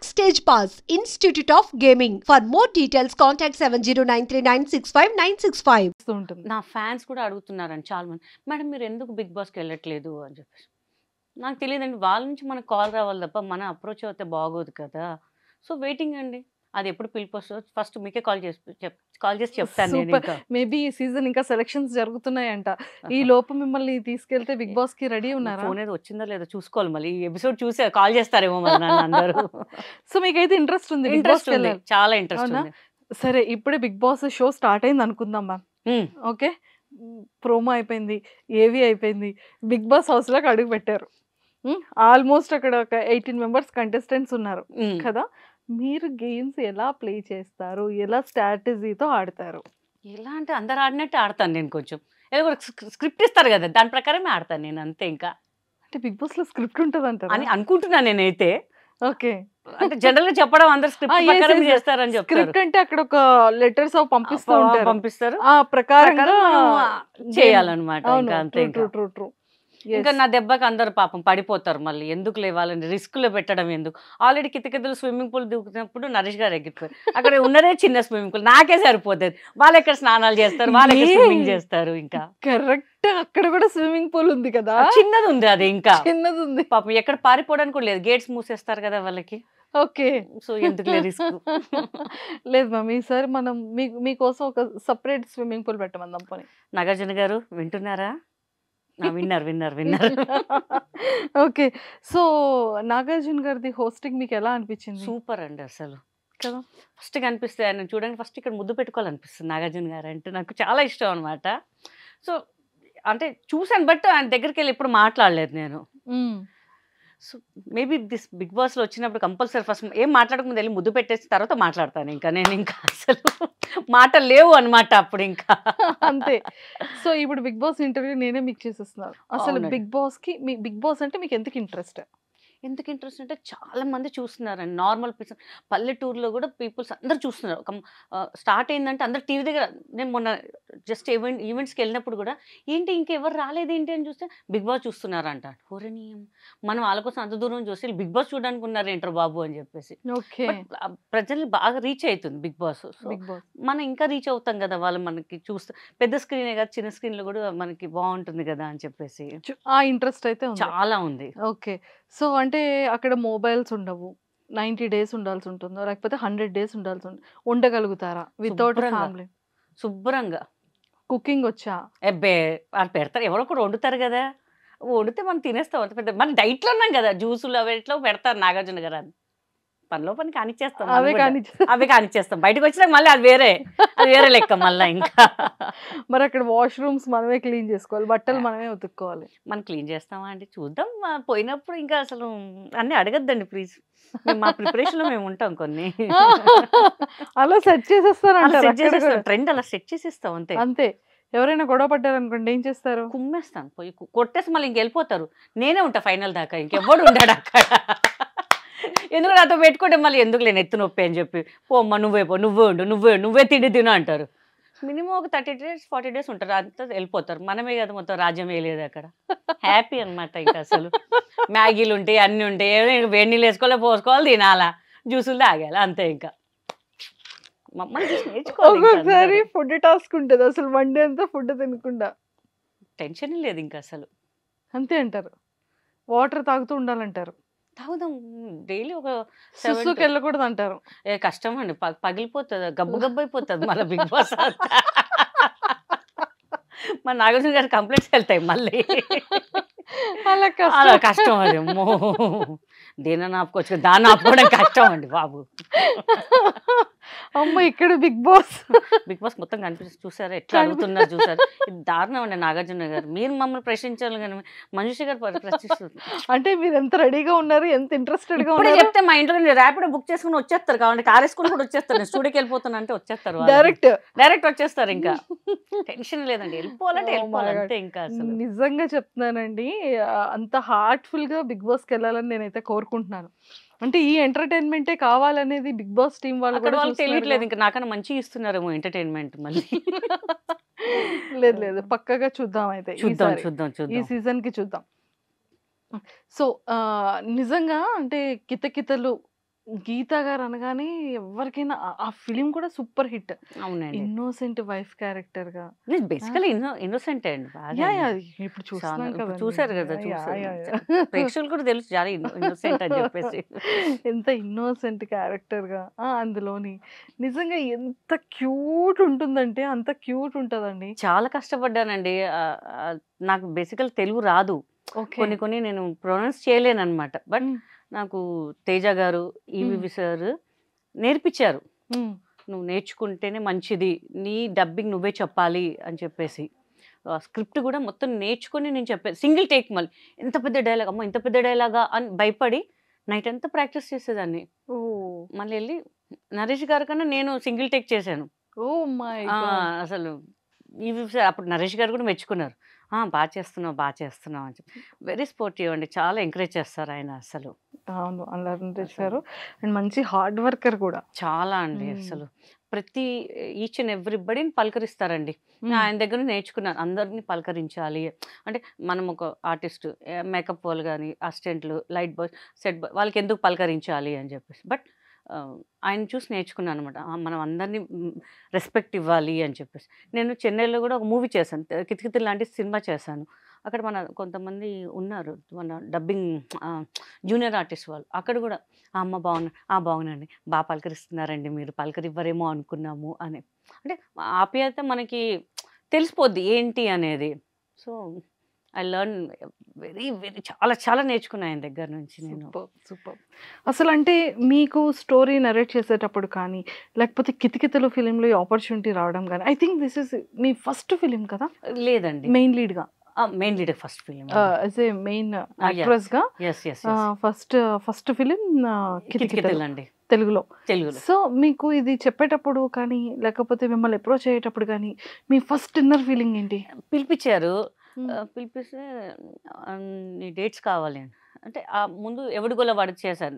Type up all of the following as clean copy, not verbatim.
Backstage Pass, Institute of Gaming. For more details, contact 7093965965. వస్తూ ఉంటుంది. నా ఫ్యాన్స్ కూడా అడుగుతున్నారండి చాలా మంది, మేడం మీరు ఎందుకు బిగ్ బాస్కి వెళ్ళట్లేదు అని చెప్పేసి. నాకు తెలియదండి, వాళ్ళ నుంచి మనకు కాల్ రావాలి తప్ప మన అప్రోచ్ అయితే బాగోదు కదా. సో వెయిటింగ్ అండి, అది ఎప్పుడు పిలుపు వస్తుందో ఫస్ట్ మీకే కాల్ చేసి చెప్తాను నేను. సూపర్. ఇంకా మేబీ ఈ సీజన్ ఇంకా సెలక్షన్స్ జరుగుతున్నాయంట. ఈ లోపు మిమ్మల్ని తీసుకెళ్తే బిగ్ బాస్ కి రెడీ ఉన్నారా? ఫోన్ ఏదో వచ్చిందో లేదో చూసుకోవాలి, మళ్ళీ ఈ ఎపిసోడ్ చూసి కాల్ చేస్తారేమో మరి నన్ను అందరూ. సో మీకైతే ఇంట్రెస్ట్ ఉంది బిగ్ ఇంట్రెస్ట్ బాస్ ఉంది, చాలా ఇంట్రెస్ట్ అవునా? ఉంది. సరే, ఇప్పుడే బిగ్ బాస్ షో స్టార్ట్ అయింది అనుకుందాం మ్యామ్. ఉమ్, ఓకే, ప్రోమో అయిపోయింది, ఏవి అయిపోయింది, బిగ్ బాస్ హౌస్ లోకి అడుగు పెట్టారు. ఆల్మోస్ట్ అక్కడ ఒక 18 మెంబర్స్ కంటెస్టెంట్స్ ఉన్నారు ఉమ్. కదా. మీరు గేమ్స్ ఎలా ప్లే చేస్తారు, ఎలా స్ట్రాటజీతో ఆడతారు? ఎలా అంటే అందరు ఆడినట్టు ఆడతాను నేను. కొంచెం ఏదో ఒక స్క్రిప్ట్ ఇస్తారు కదా, దాని ప్రకారమే ఆడతాను నేను, అంతే. ఇంకా అంటే బిగ్ బాస్ లో స్క్రిప్ట్ ఉంటుంది అంటారు అని అనుకుంటున్నాను నేనైతే. ఓకే. అంటే జనరల్ గా చెప్పడం అందరు స్క్రిప్ట్ ప్రకారం చేస్తారని చెప్తారు. స్క్రిప్ట్ అంటే అక్కడ ఒక లెటర్స్ పంపిస్తూ ఉంటారు, పంపిస్తారు, ఆ ప్రకారంగా చేయాలన్నమాట. అవును, ఇంకా అంతే. ట్రూ ఇంకా ట్రూ ట్రూ ట్రూ. ఇంకా నా దెబ్బకి అందరు పాపం పడిపోతారు, మళ్ళీ ఎందుకు లేవాలని రిస్క్ లో పెట్టడం ఎందుకు. ఆల్రెడీ కితకితలు స్విమ్మింగ్ పూల్ దిగుతున్నప్పుడు నరేష్ గారు ఎగిరిపోయారు. అక్కడ ఉన్నదే చిన్న స్విమ్మింగ్ పూల్, నాకే సరిపోతుంది. వాళ్ళు ఎక్కడ స్నానాలు చేస్తారు, వాళ్ళు ఎక్కడ స్విమ్మింగ్ చేస్తారు. ఇంకా కరెక్ట్, అక్కడ కూడా స్విమ్మింగ్ పూల్ ఉంది కదా, చిన్నది ఉంది అది. ఇంకా చిన్నది ఉంది పాపం ఎక్కడ పారిపోవడానికి కూడా లేదు, గేట్స్ మూసేస్తారు కదా వాళ్ళకి. ఓకే. సో ఎందుకు రిస్క్. లేదు మ్యామ్, ఈసారి మనం మీకోసం ఒక సపరేట్ స్విమ్మింగ్ పూల్ పెట్టమందాం పోనీ. నాగార్జున గారు వింటున్నారా? విన్నారు. ఓకే. సో నాగార్జున గారిది హోస్టింగ్ మీకు ఎలా అనిపించింది? సూపర్ అండి అసలు. కదా, ఫస్ట్ కనిపిస్తే ఆయన చూడండి, ఫస్ట్ ఇక్కడ ముద్దు పెట్టుకోవాలనిపిస్తుంది. నాగార్జున గారు అంటే నాకు చాలా ఇష్టం అనమాట. సో అంటే చూసాను, బట్ ఆయన దగ్గరికి వెళ్ళి ఎప్పుడు మాట్లాడలేదు నేను. సో మేబీ దిస్ బిగ్ బాస్లో వచ్చినప్పుడు కంపల్సరీ ఫస్ట్ ఏం మాట్లాడకముందు వెళ్ళి ముద్దు పెట్టేసిన తర్వాత మాట్లాడతాను. ఇంకా నేను ఇంకా అసలు మాటలు లేవు అనమాట అప్పుడు ఇంకా. అంతే. సో ఇప్పుడు బిగ్ బాస్ ఇంటర్వ్యూ నేనే మీకు చేసేస్తున్నాను. అసలు అవునండి. బిగ్ బాస్ అంటే మీకు ఎందుకు ఇంట్రెస్ట్? ఎందుకు ఇంట్రెస్ట్ అంటే చాలా మంది చూస్తున్నారండి. నార్మల్ పీపుల్, పల్లెటూరులో కూడా పీపుల్స్ అందరు చూస్తున్నారు. ఒక స్టార్ట్ అయిందంటే అందరు టీవీ దగ్గర. నేను మొన్న జస్ట్ ఈవెంట్స్కి వెళ్ళినప్పుడు కూడా ఏంటి ఇంకెవరు రాలేదేంటి అని చూస్తే బిగ్ బాస్ చూస్తున్నారంట. ఓరనీయం, మనం వాళ్ళ కోసం అంత దూరం చూసి బిగ్ బాస్ చూడడానికి ఉన్నారు ఏంటర్ బాబు అని చెప్పేసి. ఓకే. ప్రజలు బాగా రీచ్ అవుతుంది big boss. So big boss మనం ఇంకా రీచ్ అవుతాం కదా, వాళ్ళు మనకి చూస్తే. పెద్ద స్క్రీనే కదా, చిన్న స్క్రీన్లో కూడా మనకి బాగుంటుంది కదా అని చెప్పేసి ఆ ఇంట్రెస్ట్ అయితే ఉంది. చాలా ఉంది. ఓకే. సో అంటే అక్కడ మొబైల్స్ ఉండవు, 90 డేస్ ఉండాల్సి ఉంటుందో లేకపోతే 100 డేస్ ఉండాల్సి ఉండగలుగుతారా వితౌట్ శుభ్రంగా. ఫ్యామిలీ? శుభ్రంగా. కుకింగ్ వచ్చా? ఎబ్బే వాళ్ళు పెడతారు, ఎవరో ఒకరు వండుతారు కదా, వండితే మనం తినేస్తాం. అంత పెద్ద మన డైట్లో ఉన్నాం కదా, జ్యూసులు అవి ఎట్లా పెడతారు నాగార్జున గారు. అని పనిలో పని కానిచ్చేస్తాం, అవే కానీ అవే కానిచ్చేస్తాం. బయటకు వచ్చినాక మళ్ళీ అది వేరే లెక్క మళ్ళీ. ఇంకా మరి అక్కడ వాష్రూమ్స్ మనమే క్లీన్ చేసుకోవాలి, బట్టలు మనమే ఉతుక్కోవాలి. మనం క్లీన్ చేస్తామా అండి, చూద్దాం. పోయినప్పుడు ఇంకా అసలు అన్నీ అడగద్దండి ప్లీజ్. మా ప్రిపరేషన్లో మేము ఉంటాం కొన్ని. అలా సెట్ చేసేస్తారంటారు అక్కడ కూడా. ట్రెండ్ అలా సెట్ చేసేస్తాం అంతే. అంతే. ఎవరైనా గొడవ పడ్డారనుకోండి ఏం చేస్తారు? కుమ్మేస్తాను, పోయి కొట్టేసి మళ్ళీ ఇంకెళ్ళిపోతారు. నేనే ఉంటా ఫైనల్ దాకా, ఇంకెవ్వడు ఉంటాడు అక్కడ. ఎందుకు నాతో పెట్టుకుంటే మళ్ళీ ఎందుకు లేని ఎత్తు నొప్పి అని చెప్పి, పోమ్మ నువ్వే పో, నువ్వే తిండి తిను అంటారు. మినిమం ఒక 30 days 40 days ఉంటారు, అంతా వెళ్ళిపోతారు. మనమే కదా మొత్తం రాజ్యం వేయలేదు అక్కడ. హ్యాపీ అనమాట. ఇంకా అసలు మ్యాగీలు ఉంటాయి, అన్నీ ఉంటాయి, ఏదో వేడి నీళ్ళు వేసుకోవాలి, పోసుకోవాలి, తినాలా, జ్యూసులు తాగాలి, అంతే. ఇంకా మమ్మల్ని చూసి నేర్చుకోవాలి. ఒక్కొక్కసారి ఫుడ్ టాస్క్ ఉంటుంది, అసలు వన్ డే అంతా ఫుడ్ తినకుండా. టెన్షన్ లేదు ఇంకా అసలు. అంతే అంటారు. వాటర్ తాగుతూ ఉండాలంటారు. తాగుదాం డైలీ ఒక 7 సుస్సుకి వెళ్ళకూడదు అంటారు. కష్టం అండి, పగిలిపోతుంది, గబ్బు అయిపోతుంది మళ్ళీ బిగ్ బాస్. మన నాగార్జున గారి కంప్లైంట్స్ వెళ్తాయి మళ్ళీ. అలా అలా కష్టం అది. అమ్మో, దేని ఆపుకోవచ్చు, దాన్ని ఆపుకోవడం కష్టం అండి బాబు. అమ్మ ఇక్కడ బిగ్ బాస్ మొత్తం కనిపిస్తుంది చూసారా, ఎట్లా అడుగుతున్నారు చూసారు. ఇది దారుణం అండి నాగార్జున గారు. మీరు మమ్మల్ని ప్రశ్నించాలి కానీ మనుషి గారు ప్రశ్నిస్తుంది. అంటే మీరు ఎంత రెడీగా ఉన్నారు, ఎంత ఇంట్రెస్టెడ్ గా ఇప్పుడే ఉన్నారు. చెప్తే మా ఇంట్లో ర్యాపిడో బుక్ చేసుకుని వచ్చేస్తారు, కాబట్టి కార్ వేసుకుని కూడా వచ్చేస్తారు. నేను స్టూడియోకి వెళ్ళిపోతాను అంటే వచ్చేస్తారు, డైరెక్ట్ వచ్చేస్తారు. ఇంకా టెన్షన్ లేదండి, వెళ్ళిపోవాలంటే వెళ్ళిపోవాలి అంతే. ఇంకా అసలు నిజంగా చెప్తున్నానండి, అంత హార్ట్ఫుల్ గా బిగ్ బాస్ కి వెళ్ళాలని నేనైతే కోరుకుంటున్నాను. అంటే ఈ ఎంటర్టైన్మెంటే కావాలనేది బిగ్ బాస్ టీం వాళ్ళు అక్కడ కూడా వాళ్ళకి చూస్తున్నారు తెలియట్లేదు, కదా. ఇంకా నాకన్నా మంచిగా ఇస్తున్నారేమో ఎంటర్టైన్మెంట్ మళ్ళీ. లేదు పక్కగా చూద్దాం అయితే ఈసారి. ఈ సీజన్ కి చూద్దాం. సో నిజంగా అంటే కితకితలు గీత గారు అనగానే ఎవరికైనా ఆ ఫిలిం కూడా సూపర్ హిట్. అవునండి. ఇన్నోసెంట్ వైఫ్ క్యారెక్టర్ గా. బేసికలీ ఇన్నోసెంటే అండి బాగా. యా యా ఇప్పుడు చాలా చూస్తున్నాం ఇప్పుడు కదండి. చూసారు కదా, యా చూసారు. యా ప్రేక్షకులు కూడా తెలుసు చాలా ఇన్నోసెంట్ అని చెప్పేసి. ఎంత ఇన్నోసెంట్ క్యారెక్టర్ గా అందులోని నిజంగా ఎంత క్యూట్ ఉంటుందంటే అంత క్యూట్ ఉంటదండి. చాలా కష్టపడ్డానండి. నాకు బేసికల్ తెలుగు రాదు. ఓకే. కొన్ని నేను ప్రొనౌన్స్ చేయలేనన్నమాట. బట్ నాకు తేజ గారు, ఈవీవి సార్ నేర్పించారు. నువ్వు నేర్చుకుంటేనే మంచిది. నీ డబ్బింగ్ నువ్వే చెప్పాలి అని చెప్పేసి. స్క్రిప్ట్ కూడా మొత్తం నేర్చుకొని నేను చెప్పాను. సింగిల్ టేక్ మళ్ళీ. ఎంత పెద్ద డైలాగ్, అమ్మో ఇంత పెద్ద డైలాగా అని భయపడి నైట్ అంతా ప్రాక్టీస్ చేసేదాన్ని. మళ్ళీ వెళ్ళి నరేష్ గారి కన్నా నేను సింగిల్ టేక్ చేశాను. ఓ మై ఆ! గాడ్. అసలు సార్ అప్పుడు నరేష్ గారు కూడా మెచ్చుకున్నారు. బాగా చేస్తున్నావు, బాగా చేస్తున్నావు అని చెప్పి. వెరీ స్పోర్టివ్ అండి. చాలా ఎంకరేజ్ చేస్తారు ఆయన అసలు. అవును. అల్లరి చేశారు. అండ్ మంచి హార్డ్ వర్కర్ కూడా. చాలా అండి అసలు. ప్రతి ఈచ్ అండ్ ఎవ్రీబడీని పలకరిస్తారండి. ఆయన దగ్గర నేర్చుకున్నాను. అందరిని పలకరించాలి. అంటే మనం ఒక ఆర్టిస్ట్, మేకప్ వాళ్ళు కానీ, అసిస్టెంట్లు, లైట్ బాయ్, సెట్ బాయ్ వాళ్ళకి ఎందుకు పలకరించాలి అని చెప్పేసి. బట్ ఆయన చూసి నేర్చుకున్నాను అనమాట. మనం అందరినీ రెస్పెక్ట్ ఇవ్వాలి అని చెప్పేసి. నేను చెన్నైలో కూడా ఒక మూవీ చేశాను. కితకితలు లాంటి సినిమా చేశాను. అక్కడ మన కొంతమంది ఉన్నారు. మన డబ్బింగ్ జూనియర్ ఆర్టిస్ట్ వాళ్ళు. అక్కడ కూడా అమ్మ బాగున్నాండి. బాగా పలకరిస్తున్నారండి మీరు. పలకరివ్వరేమో అనుకున్నాము అని. అంటే ఆప్యాయత మనకి తెలిసిపోద్ది ఏంటి అనేది. సో ఐ లెర్న్ వెరీ చాలా నేర్చుకున్నా ఆయన దగ్గర నుంచి నేను. సూపర్. అసలు అంటే మీకు స్టోరీ నరేట్ చేసేటప్పుడు కానీ లేకపోతే కితకితలు ఫిలింలో ఈ ఆపర్చునిటీ రావడం కానీ I think this is me first film కదా? లేదండి, మెయిన్ లీడ్ గా. Main leader first film. As a main actress గా ఫస్ట్ ఫిలిం కితకితలు అండి తెలుగులో. తెలుగులో. సో మీకు ఇది చెప్పేటప్పుడు కానీ లేకపోతే మిమ్మల్ని అప్రోచ్ అయ్యేటప్పుడు కానీ మీ ఫస్ట్ ఇన్నర్ ఫీలింగ్ ఏంటి? పిలిపించారు. పిలిపిస్తే నీ డేట్స్ కావాలి అని. అంటే ముందు ఎవడిగోలా వాడు చేశాను.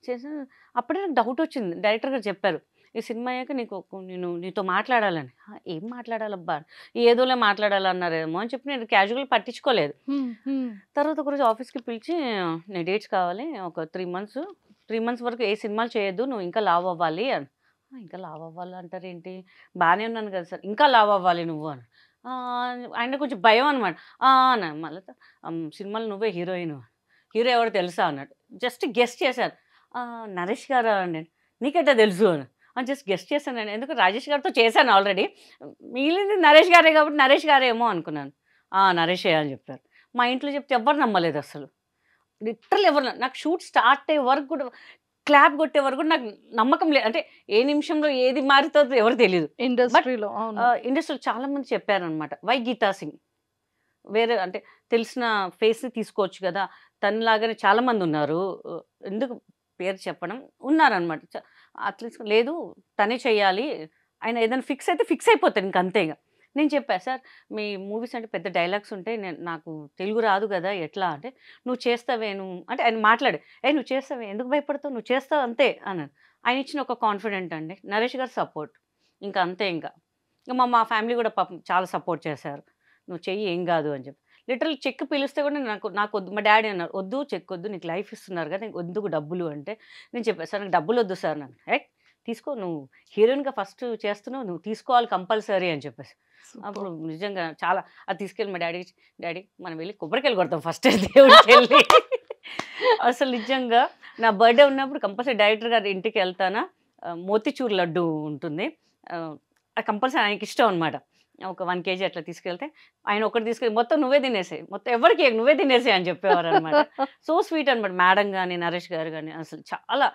చేశాను. అప్పుడే నాకు డౌట్ వచ్చింది. డైరెక్టర్ గారు చెప్పారు, ఈ సినిమా అయ్యాక నేను నీతో మాట్లాడాలని. ఏం మాట్లాడాలబ్బా, ఏదోలే మాట్లాడాలన్నారేమో అని చెప్పి నేను క్యాజువల్ పట్టించుకోలేదు. తర్వాత ఒకరోజు ఆఫీస్కి పిలిచి నీ డేట్స్ కావాలి, ఒక 3 months వరకు ఏ సినిమాలు చేయొద్దు, నువ్వు ఇంకా లావ్ అవ్వాలి అని. ఇంకా లావ్ అవ్వాలి అంటారేంటి, బాగానే ఉన్నాను కదా సార్, ఇంకా లావ్ అవ్వాలి నువ్వు అని. ఆయన కొంచెం భయం అనమాట. మళ్ళీ సినిమాలో నువ్వే హీరోయిన్, హీరో ఎవరు తెలుసా అన్నాడు. జస్ట్ గెస్ట్ చేశాను. నరేష్ గారా అండి, నీకెట్టా తెలుసు అని జస్ట్ గెస్ట్ చేశానండి. ఎందుకు రాజేష్ గారితో చేశాను ఆల్రెడీ, మిగిలింది నరేష్ గారే కాబట్టి నరేష్ గారేమో అనుకున్నాను. నరేషే అని చెప్పారు. మా ఇంట్లో చెప్తే ఎవరు నమ్మలేదు అసలు. లిటరల్ ఎవరు, నాకు షూట్ స్టార్ట్ అయ్యే వరకు కూడా, క్లాప్ కొట్టే వరకు కూడా నాకు నమ్మకం లేదు. అంటే ఏ నిమిషంలో ఏది మారుతుందో ఎవరు తెలియదు. ఇండస్ట్రీలో చాలా మంది చెప్పారనమాట, వై గీతా సింగ్, వేరే అంటే తెలిసిన ఫేస్ని తీసుకోవచ్చు కదా, తనలాగానే చాలామంది ఉన్నారు, ఎందుకు పేరు చెప్పడం ఉన్నారనమాట. అట్లీస్ట్ లేదు తనే చెయ్యాలి, ఆయన ఏదైనా ఫిక్స్ అయితే ఫిక్స్ అయిపోతాడు ఇంక అంతేగా. నేను చెప్పాను, సార్ మీ మూవీస్ అంటే పెద్ద డైలాగ్స్ ఉంటాయి, నాకు తెలుగు రాదు కదా ఎట్లా అంటే, నువ్వు చేస్తావే నువ్వు అంటే ఆయన మాట్లాడు, నువ్వు చేస్తావే, ఎందుకు భయపడతావు, నువ్వు చేస్తావు అంతే అన్నాడు. ఆయన ఇచ్చిన ఒక కాన్ఫిడెంట్ అండి, నరేష్ గారు సపోర్ట్, ఇంకా అంతే. ఇంకా మా ఫ్యామిలీ కూడా పాపం చాలా సపోర్ట్ చేశారు, నువ్వు చెయ్యి ఏం కాదు అని చెప్పి. లిటరల్ చెక్ పిలిస్తే కూడా నాకు వద్దు, మా డాడీ అన్నారు, వద్దు చెక్ వద్దు, నీకు లైఫ్ ఇస్తున్నారు కదా, నీకు ఎందుకు డబ్బులు అంటే. నేను చెప్పాను, సార్ నాకు డబ్బులు వద్దు సార్, నన్ను తీసుకో, నువ్వు హీరోయిన్గా ఫస్ట్ చేస్తున్నావు, నువ్వు తీసుకోవాలి కంపల్సరీ అని చెప్పేసి. అప్పుడు నిజంగా చాలా అది తీసుకెళ్ళి మా డాడీ మనం వెళ్ళి కొబ్బరికాయలు కొడతాం ఫస్ట్ దేవుడికి వెళ్ళి. అసలు నిజంగా నా బర్త్డే ఉన్నప్పుడు కంపల్సరీ డైరెక్టర్ గారి ఇంటికి వెళ్తానా, మోతిచూర్ లడ్డు ఉంటుంది, అది కంపల్సరీ ఆయనకి ఇష్టం అనమాట. ఒక 1 kg అట్లా తీసుకెళ్తే ఆయన ఒకటి తీసుకెళ్ళి మొత్తం నువ్వే తినేసాయి, మొత్తం ఎవరికి నువ్వే తినేసాయి అని చెప్పేవారు అనమాట. సో స్వీట్ అనమాట. మేడం కానీ నరేష్ గారు కానీ అసలు చాలా,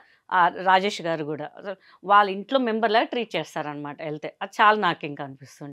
రాజేష్ గారు కూడా అసలు వాళ్ళ ఇంట్లో మెంబర్లాగా ట్రీట్ చేస్తారనమాట వెళ్తే. అది చాలా నాకు ఇంకా అనిపిస్తుంది.